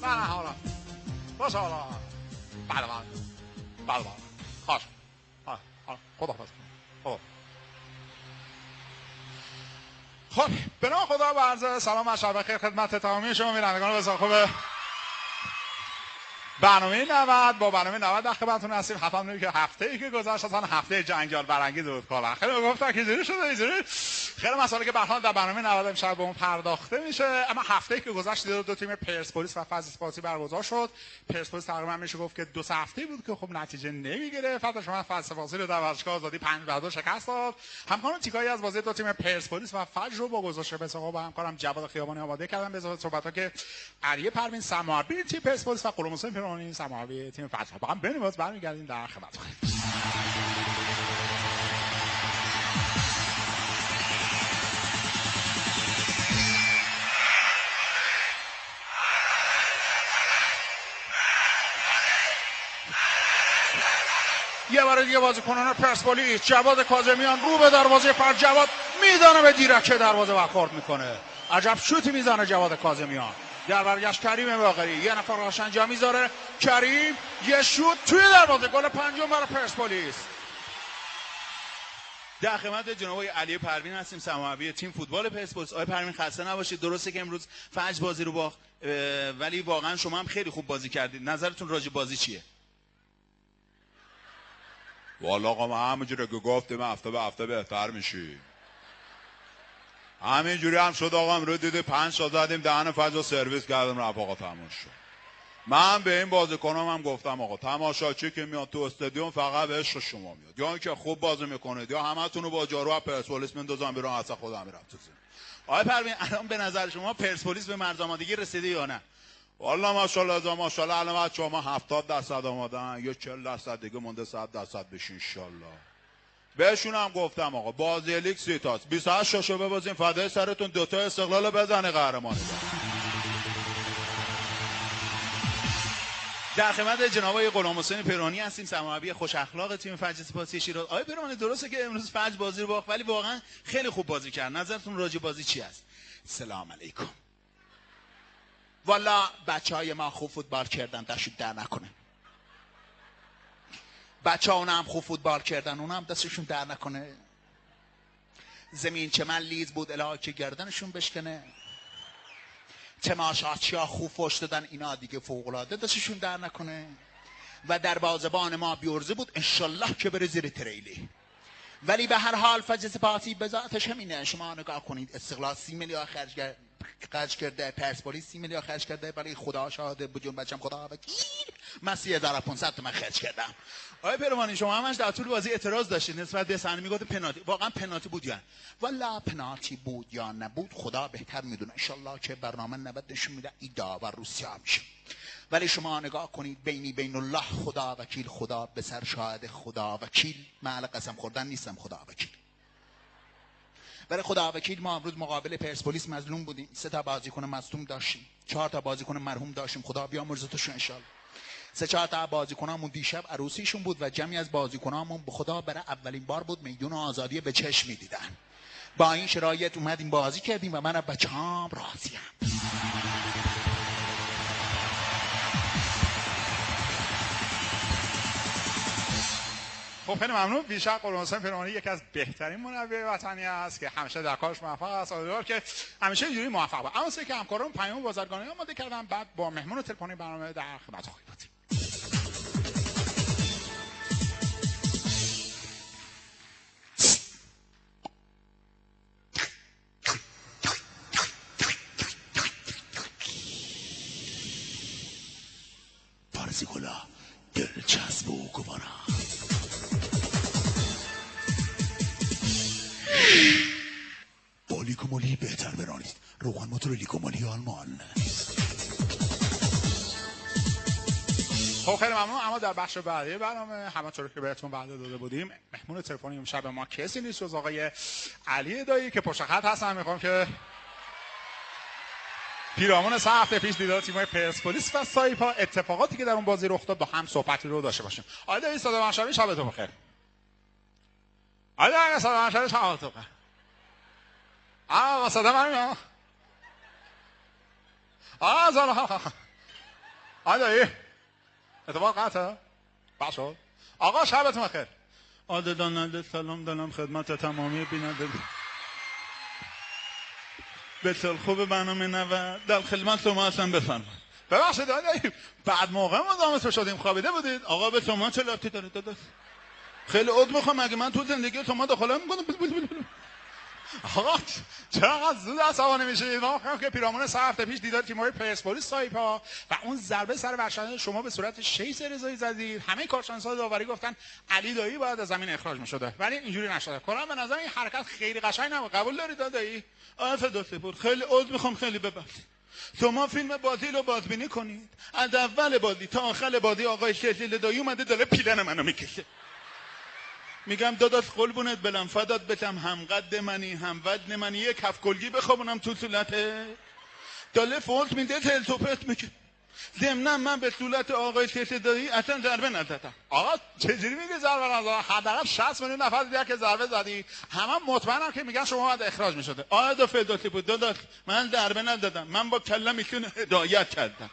نه حالا باشه حالا بله خواهش خدا حافظ. خب به نام خدا و عرض سلام و شب بخیر خدمت تمامی شما بینندگان بسیار خوب برنامه 90. با برنامه 90 در خدمتتون هستیم. حتما که هفته‌ای که گذشت اصلا هفته جنجال برانگیز بود کلا. خیلی گفتن که اینجوری شده اینجوری خیلی مسائلی که به حال در برنامه 90 امشب به اون پرداخته میشه. اما هفته‌ای که گذشت دو تیم پرسپولیس و فاز اسپورتی برگزار شد. پرسپولیس تقریبا میشه گفت که 2 هفته بود که خب نتیجه نمیگیره. فقط شما فاز اسپورتی رو در ورزشگاه آزادی 5-2 شکست داد. همکاران تیکایی از بازی دو تیم پرسپولیس و فجر رو با گزارش بساق با همکارم جواد خیابانی آماده کردم. به صحبت‌ها که علی پروین سماعی تیم پرسپولیس و غلام حسین پیرانی سماعی تیم فجر با هم برمیگردیم در خدمتتون. یه بار دیگه بازیکنان پرسپولیس جواد کاظمیان رو به دروازه فجر. جواد میزنه به دیرک دروازه و خورد میکنه. عجب شوتی میزنه جواد کاظمیان. در برگشت کریم باقری یه نفر راش انجام میذاره. کریم یه شوت توی دروازه. گل پنجم برای پرسپولیس. در خدمت جناب آقای علی پروین هستیم سماعی تیم فوتبال پرسپولیس. آقای پروین خسته نباشید. درسته که امروز فجر بازی رو باخت ولی واقعا شما هم خیلی خوب بازی کردید. نظرتون راجع بازی چیه؟ والا آقا ما همونجوری که گفتیم هفته به هفته بهتر میشی. همینجوری هم شد آقا. امروز دیدی 5 تا زدیم دهن فجر سرویس کردیم رفت آقا تموم شد. من به این بازیکنام هم گفتم آقا تماشاچی که میاد تو استادیوم فقط به عشق شما میاد، یا اینکه خوب بازی میکنید یا همتون رو با جارو از پرسپولیس میندازم بیرون اصلا خودم میرم تو زمین. آقای پروین الان به نظر شما پرسپولیس به مرز آمادگی رسیده یا نه؟ والله ماشاءالله ماشاءالله الان بچه‌ها ما 70% آمادن، یا 40% دیگه مونده 100% بشین ان شاء الله. بهشون هم گفتم آقا بازی لیگ 30 تاست 28 تاشو ببازیم فدای سرتون دوتا استقلال بزنه قهرمانی. در خدمت جناب آقای غلام حسین پیرانی هستیم سماعی خوش اخلاق تیم فجر اسپورتی شیراز. آقای پیرانی درسته که امروز فجر بازی رو باخت ولی واقعا خیلی خوب بازی کرد. نظرتون راجع بازی چی است؟ سلام علیکم. والا بچهای ما خوب فوتبال کردن دستشون در نکنه. بچه ها هم خوب فوتبال کردن اونا هم دستشون در نکنه. زمین چمن لیز بود الهی که گردنشون بشکنه. تماشاچی ها خوب فوش دادن اینا دیگه فوق‌العاده دستشون در نکنه. و در بازبان ما بیورزه بود انشالله که بره زیر تریلی. ولی به هر حال فجر اسپورتی به ذاتش همینه. شما نگاه کنید استقلال 30 میلیارد خرج کرده، پرسپولیس 30 میلیارد خرج کرده، ولی خدا شاهده بجون بچم خدا وکیل من 3500 تومن خرج کردم. آقای پیروانی شما همش در طول بازی اعتراض داشتید نسبت به صحنه میگفت پنالتی. واقعا پنالتی بود یا نه؟ والا پنالتی بود یا نبود خدا بهتر میدونه. ان شاءالله که برنامه 90 نشون میده ایدا و روسیه میشه. ولی شما نگاه کنید بین الله خدا وکیل، خدا به سر شاهد خدا وکیل. من قسم خوردن نیستم خدا وکیل. برای خدا وکیل ما امروز مقابل پرسپولیس مظلوم بودیم. 3 تا بازیکن مصدوم داشتیم، 4 تا بازیکن مرحوم داشتیم. خدا بیامرزتشون ان شاء الله. 3-4 تا بازیکنامون دیشب عروسیشون بود و جمعی از بازیکنامون به خدا برای اولین بار بود میدون آزادی به چشم می‌دیدن. با این شرایط اومدیم بازی کردیم و من از بچه‌ام راضیم. خب خیلی ممنون. بیشتر غلام حسین پیرانی یکی از بهترین منوی وطنی است که همیشه در کارش موفق است. امیدوارم که همیشه اینجوری موفق باشه. اما سه که همکاران پیام بازرگانی آماده کردن بعد با مهمون تلفنی برنامه در خدمت خواهیم بود. پارسیکولا دلچسب و گوارا با لیکومالی بهتر برانید. روغن موتور لیکومالی آلمان. خب خیلی ممنون. اما در بخش بعدی برنامه همونطور که بهتون وعده داده بودیم مهمون تلفنی امشب ما کسی نیست جز آقای علی دایی که پشت خط هستن. میخوام که پیرامون 3 هفته پیش دیدار تیم‌های پرسپولیس و سایپا اتفاقاتی که در اون بازی رخ داد با هم صحبتی رو داشته باشیم. آقای دایی صدا من شبی شبتون بخیر. آقای دایی صدا من شبی شبتون بخیر. صدا من میاد. از آقا دایی اتفاق قطعه باشو آقا شبتون بخیر. عادلانه سلام دارم خدمت تمامی بیننده بسیار خوب برنامه 90 در خدمت شما هستم. بفرمایید. ببخشید دایی بعد موقع مزاحمتون شدیم خوابیده بودید. آقا به شما چه ربطی داره داداش؟ خیلی عذر میخوام اگه من تو زندگی شما دخالت میکنم. آقا چقدر زود عصبانی میشید. ما فکر که پیرامون 3 هفته پیش دیدار تیم‌های پرسپولیس سایپا و اون ضربه سر ورشلدان شما به صورت 6 رضایی زدید. همه کارشناس‌ها داوری گفتن علی دایی باید از زمین اخراج می‌شده ولی اینجوری نشده. کلا به نظر این حرکت خیلی قشنگ نبود. قبول دارید دایی؟ فداتپور خیلی عذر میخوام، خیلی ببخشید. شما فیلم بازی رو بازبینی کنید. از اول بازی تا آخر بازی آقای شهزیل دایی اومده داره پیلن منو میکشه. میگم داداش قلبونت بلم فدات بشم، هم قد منی هم وزن منی، یک هفت کلگی بخوابونم تو صورتت. داله فولت میده تلتوپت میگه. ضمناً من به صورت آقای شهزاده‌ای اصلا ضربه نزدم. آقا چجوری میگه ضربه نزدم؟ حداقل 60 میلیون نفر دیدن که ضربه زدی. همه مطمئنم که میگن شما باید اخراج میشده. آقا فداتی بود داداش، من ضربه نزدم، من با کلم ایشون هدایت کردم.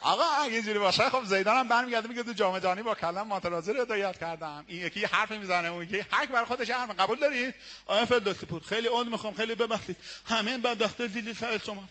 آقا اگه اینجوری باشه خب زیدان هم برمیگرده میگه تو جام جهانی با کلم ماترازی رو هدایت کردم. این یکی حرف میزنه اون یکی حق بر خودش حرف. قبول دارید؟ آقا فداتی بود خیلی عذر میخوام، خیلی ببخشید. همه بدبختی دیدی سر شما.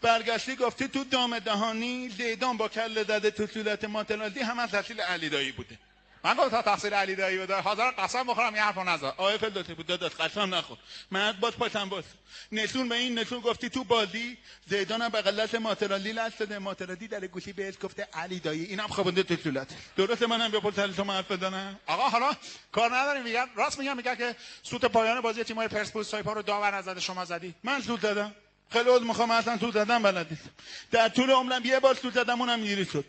برگشتی گفتی تو دام دهانی زیدان با کله زده تو صورت ماترازی همه تحصیل علی دایی بوده. من گفتم تقصیر علی دایی بوده. حاضرم قسم بخورم این حرفو نزد. آقای فداتی بود داداش قسم نخور. من باز پاشم باز. نشون به این نشون گفتی تو بازی زیدان به غلط ماترالی لست داده، ماترالی در گوشی بهش گفته علی دایی، اینم خوابونده تو صورت. درسته منم بپرسم شما حرف بزنم؟ آقا حالا کار نداریم میگن راست میگن که سوت پایان بازی تیم‌های پرسپولیس سایپا رو داور نزده شما زدی. من سوت زدم. خیلی عذر میخوام اصلا سوت زدم بلد نیستم. در طول عمرم یه بار سوت زدم اونم اینجوری شد.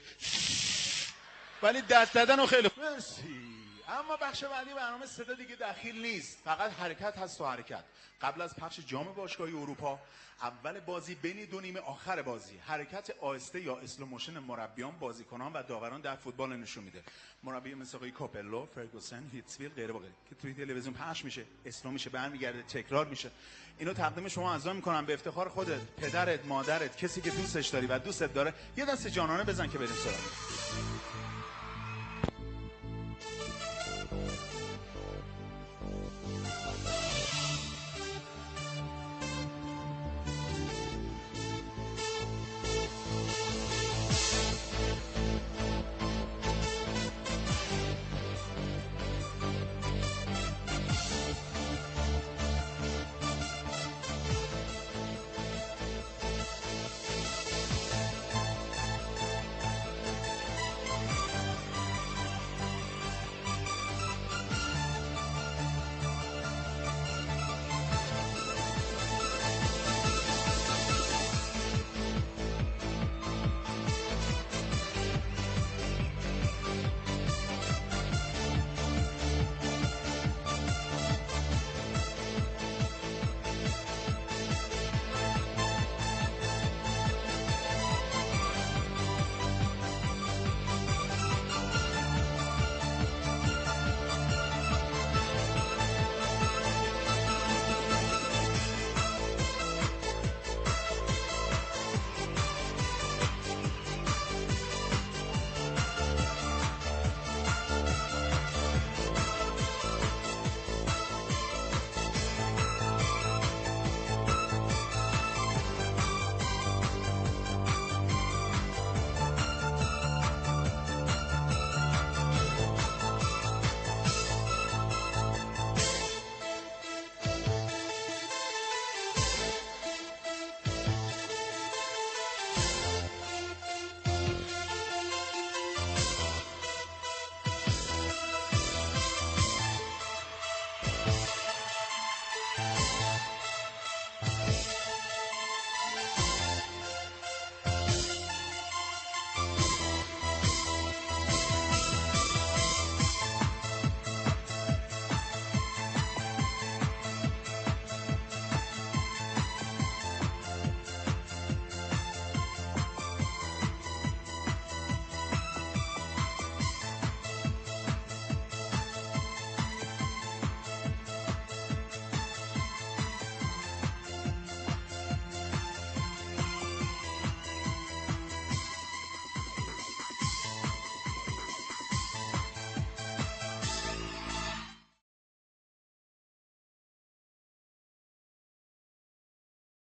ولی دست زدن خیلی خوب. مرسی. اما بخش بعدی برنامه صدا دیگه دخیل نیست، فقط حرکت هست و حرکت. قبل از پخش جام باشگاهی اروپا، اول بازی بین دو نیمه، آخر بازی حرکت آهسته یا اسلو موشن مربیان، بازیکنان و داوران در فوتبال نشون میده. مربی مثل آقای کاپلو، فرگوسن، هیتسویل غیره و غیره که توی تلویزیون پخش میشه، اسلو میشه، برمیگرده، تکرار میشه. اینو تقدیم شما عرض میکنم به افتخار خودت، پدرت، مادرت، کسی که دوستش داری و دوستت داره. یه دست جانانه بزن که بریم سراغ.